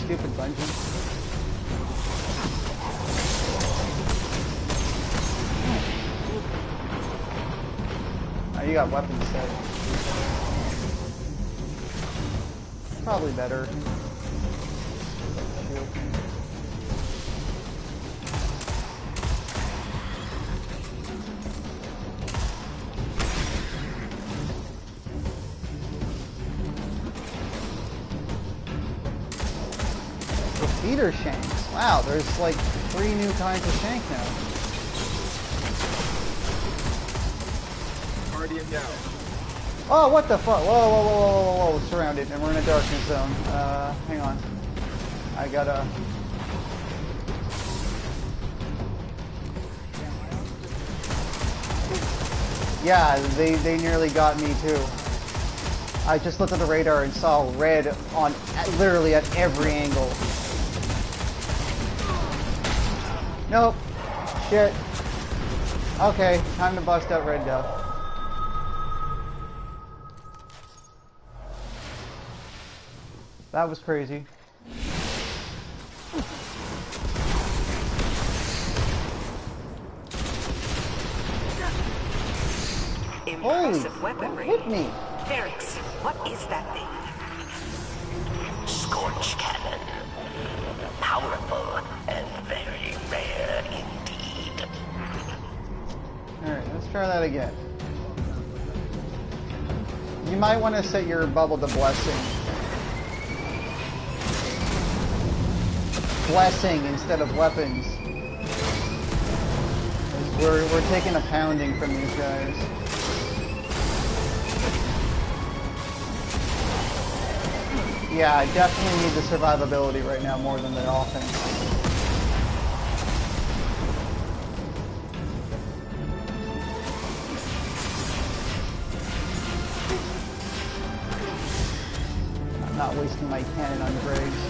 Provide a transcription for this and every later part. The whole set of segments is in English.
stupid bungee. Oh, you got weapons set. Probably better. Shield. Repeater shanks. Wow, there's like 3 new kinds of shank now. Guardian down. Oh, what the fuck? Whoa, whoa, whoa, whoa, whoa, whoa, surrounded, and we're in a darkness zone. Hang on. I gotta... Yeah, they nearly got me too. I just looked at the radar and saw red on literally at every angle. Nope. Shit. Okay, time to bust out red death. That was crazy. Impressive weaponry. Hit me. Ferrix, what is that thing? Scorch cannon. Powerful and very rare indeed. Alright, let's try that again. You might want to set your bubble to blessing. Blessing instead of weapons. We're taking a pounding from these guys. Yeah, I definitely need the survivability right now more than the offense. I'm not wasting my cannon on Graves.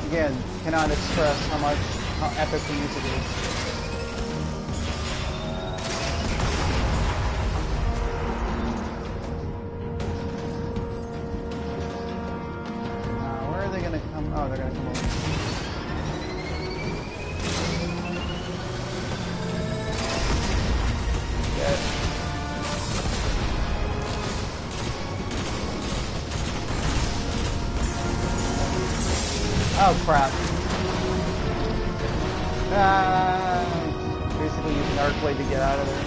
Again, cannot express how epic the music is. Where are they gonna come? Oh, they're gonna come over. Dead. Oh crap. Basically using Arc Blade to get out of there.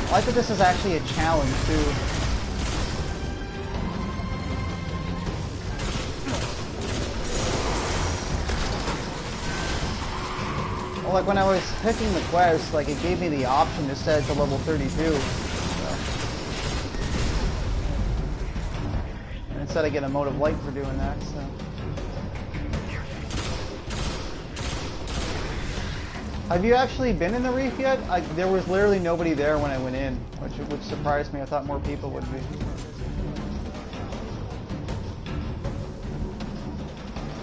I like that this is actually a challenge too. Well, like when I was picking the quest, like it gave me the option to set it to level 32. So. And instead I get a Mode of Light for doing that, so. Have you actually been in the Reef yet? There was literally nobody there when I went in, which surprised me. I thought more people would be.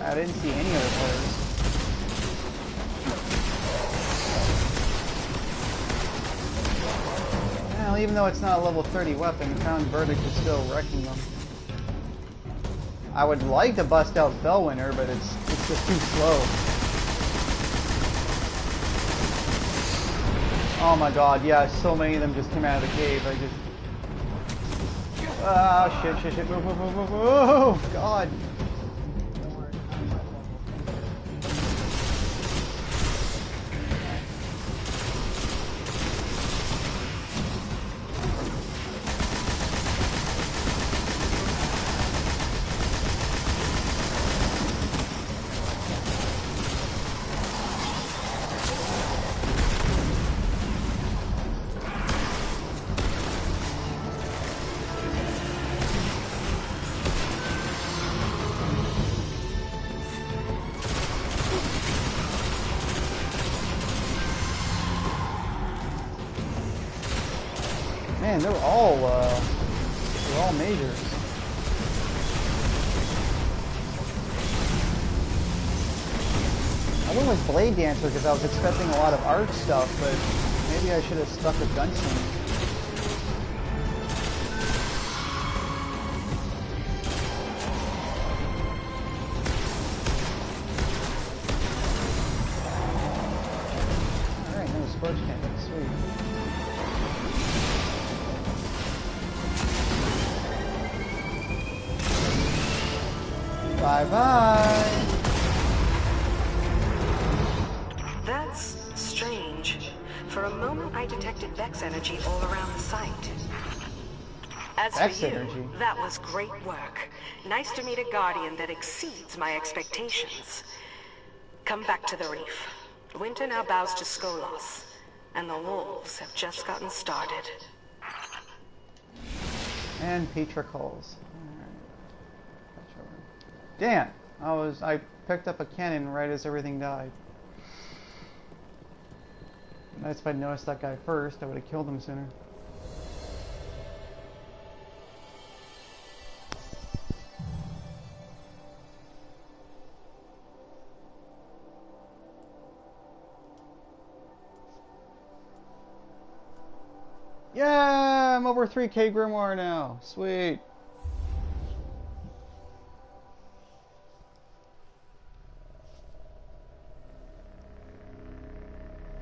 I didn't see any other players. Well, even though it's not a level 30 weapon, Crown Verdict is still wrecking them. I would like to bust out Bellwinter, but it's just too slow. Oh my god, yeah, so many of them just came out of the cave. I just... Oh, shit, move, oh, god. Man, they're all majors. was Blade Dancer because I was expecting a lot of art stuff, but maybe I should have stuck with Gunslinger. Alright, no Scorch Cannon, sweet. Bye-bye! That's strange. For a moment, I detected Vex energy all around the site. As Vex for you, energy? that was great work. Nice to meet a Guardian that exceeds my expectations. Come back to the reef. Winter now bows to Skolos, and the wolves have just gotten started. And Petra calls. Damn! I picked up a cannon right as everything died. Nice if I'd noticed that guy first, I would have killed him sooner. Yeah! I'm over 3k Grimoire now. Sweet.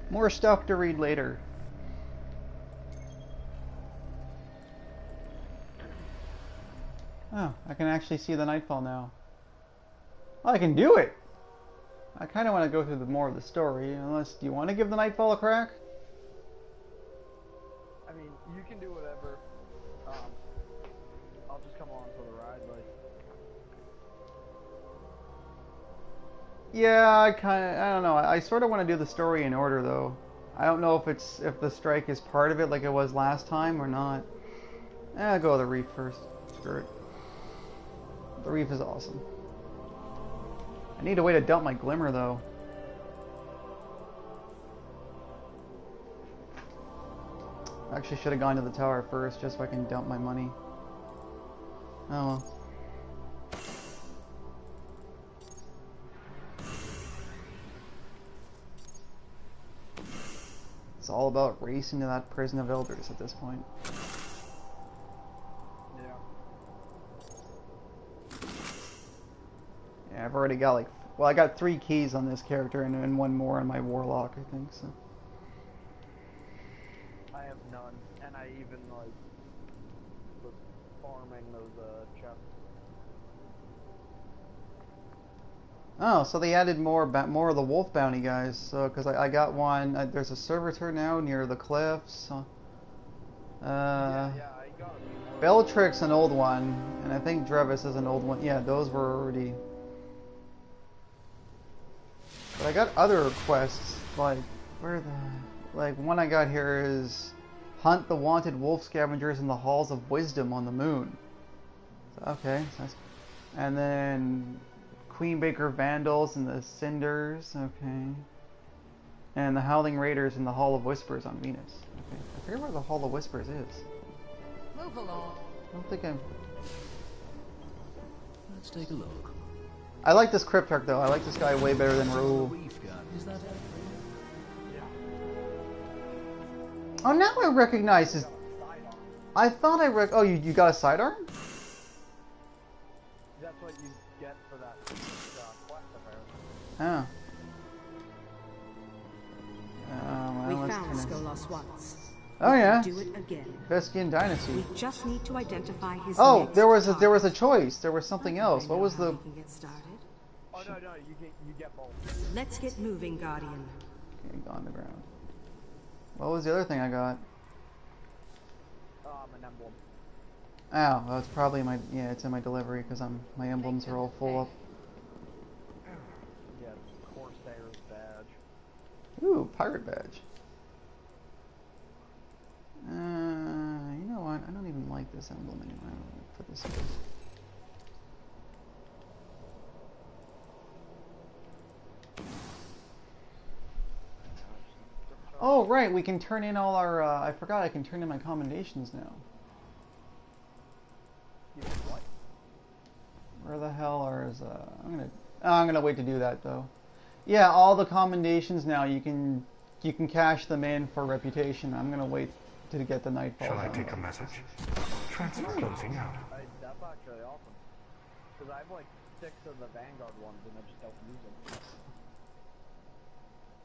More stuff to read later. Oh, I can actually see the nightfall now. Oh, I can do it! I kind of want to go through more of the story, unless... Do you want to give the nightfall a crack? I mean, you can do whatever. I'll just come along for the ride, like... Yeah, I don't know. I sort of want to do the story in order, though. I don't know if the strike is part of it like it was last time or not. I'll go with the reef first. Screw it. The reef is awesome. I need a way to dump my glimmer, though. I actually should have gone to the tower first, just so I can dump my money. Oh well. It's all about racing to that prison of elders at this point. Yeah, I've already got well, I got 3 keys on this character and 1 more on my warlock, I think, so. I have none, and I even, like, was farming those, chests. Oh, so they added more of the wolf bounty guys. So, because I got one, there's a servitor now near the cliffs. Yeah, I got it. Bellatrix an old one, and I think Drevis is an old one. Yeah, those were already. But I got other quests like one I got here is hunt the wanted wolf scavengers in the halls of wisdom on the moon. So, okay, so that's, and then. Queenbaker Vandals and the Cinders, okay. And the Howling Raiders in the Hall of Whispers on Venus. Okay. I forget where the Hall of Whispers is. Move along. I don't think I'm... Let's take a look. I like this Cryptarch though. I like this guy way better than Raoul. Is that it? Oh, now I recognize his... I thought oh, you got a sidearm? That's what you get for that quest, apparently. Oh. Well, We let's found turn it- Skolos once. Oh yeah, Do it again. Veskian Dynasty. We just need to identify his Oh, next there was a target. choice. There was something I think else. I What know was how the? we can get started. Oh, no, you get both. Let's get moving, Guardian. Okay, go on the ground. What was the other thing I got? An emblem. Oh, well, it's probably my it's in my delivery because my emblems are all full up. Yeah, Corsair's badge. Ooh, pirate badge. You know what? I don't even like this emblem anymore. I don't know what this is. Oh, right, we can turn in all our, I forgot I can turn in my commendations now. You get what? Where the hell are I'm gonna wait to do that, though. Yeah, all the commendations now you can cash them in for reputation. I'm gonna wait to get the Nightfall. Shall I take a message? Transfer closing out. That's actually awesome. Because I have like 6 of the Vanguard ones and I just don't use them.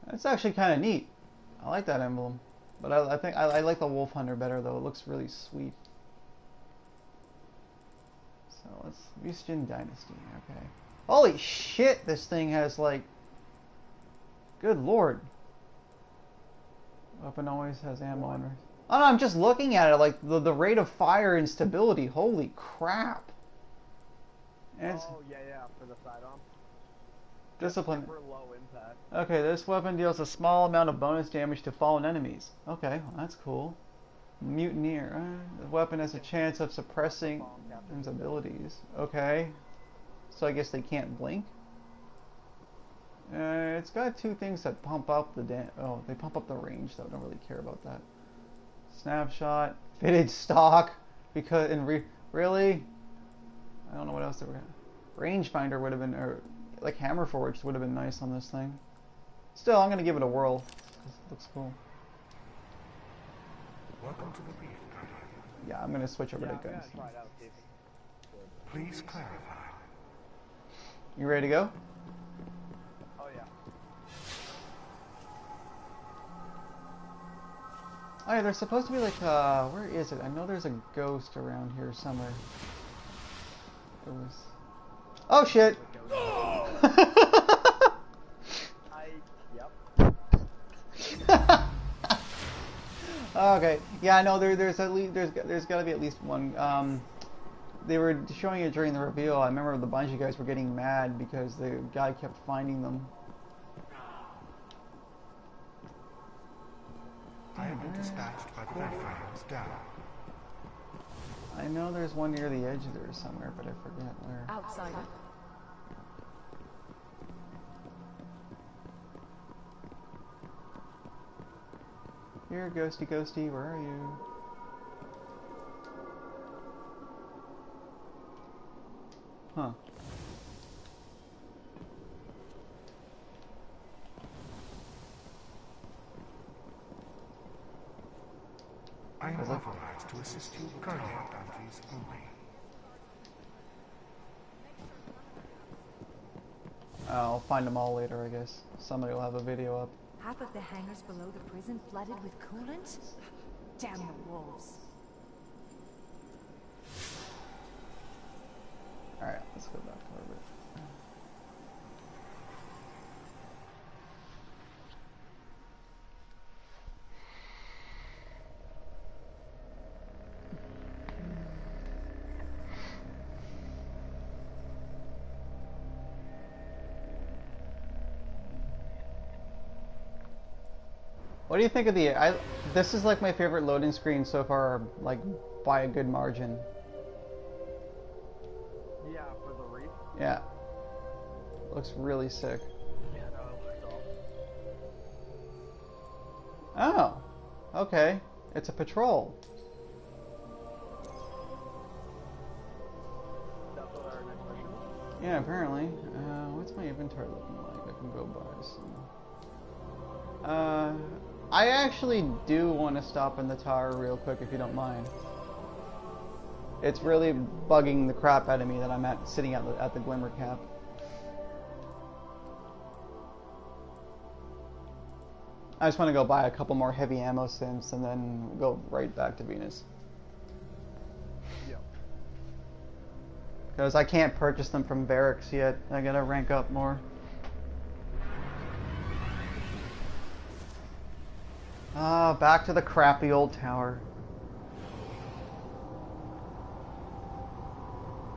That's actually kind of neat. I like that emblem, but I think I like the Wolf Hunter better though. It looks really sweet. So let's Vistjan Dynasty. Okay. Holy shit! This thing has like. Good lord. Weapon always has ammo on it. Oh no, I'm just looking at it like the rate of fire and stability. Holy crap! And it's Oh yeah, for the sidearm. discipline. Super low impact. Okay, this weapon deals a small amount of bonus damage to fallen enemies. Okay, well, that's cool. Mutineer. The weapon has a chance of suppressing its abilities. Okay. So I guess they can't blink? It's got 2 things that pump up the they pump up the range, though. I don't really care about that. Snapshot. Fitted stock. Because, really? I don't know what else they were gonna... Rangefinder would have been, or like Hammerforged would have been nice on this thing. Still, I'm gonna give it a whirl. It looks cool. Welcome to the reef, Guardian. Yeah, I'm gonna switch over Yeah, to I'm gonna guns. try it out, see if it's good. Please clarify. You ready to go? Oh yeah. Oh yeah, there's supposed to be like where is it? I know there's a ghost around here somewhere. There was... Oh shit! Yep. Okay, yeah, I know there's at least there's got to be at least one. They were showing it during the reveal. I remember the Bungie guys were getting mad because the guy kept finding them. I have been dispatched by the Frames down. I know there's one near the edge there somewhere, but I forget where. Outsider. Here, ghosty, ghosty, where are you? Huh. I am authorized to assist you, Guardian bounties only. I'll find them all later, I guess. Somebody will have a video up. Half of the hangars below the prison flooded with coolant? Damn the wolves. Alright, let's go back to orbit. What do you think of the... this is like my favorite loading screen so far, like by a good margin. Yeah, for the reef. Yeah. Looks really sick. Yeah, no, it looks awesome. Oh. Okay. It's a patrol. That's what our next mission is. Yeah, apparently. What's my inventory looking like? I can go buy some. I actually do want to stop in the tower real quick if you don't mind. It's really bugging the crap out of me that I'm sitting at the Glimmer Cap. I just want to go buy a couple more heavy ammo synths and then go right back to Venus. Yep. Because I can't purchase them from barracks yet. I gotta rank up more. Ah, back to the crappy old tower.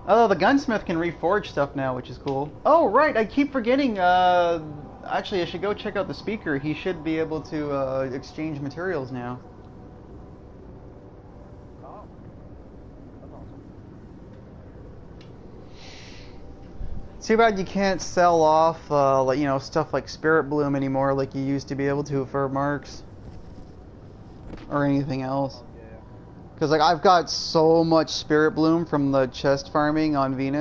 Oh, the gunsmith can reforge stuff now, which is cool. Oh, right, I keep forgetting, actually I should go check out the speaker. He should be able to, exchange materials now. Oh. That's awesome. Too bad you can't sell off, like, you know, stuff like Spirit Bloom anymore like you used to be able to for Marks. Or anything else. Yeah. Because, like, I've got so much Spirit Bloom from the chest farming on Venus.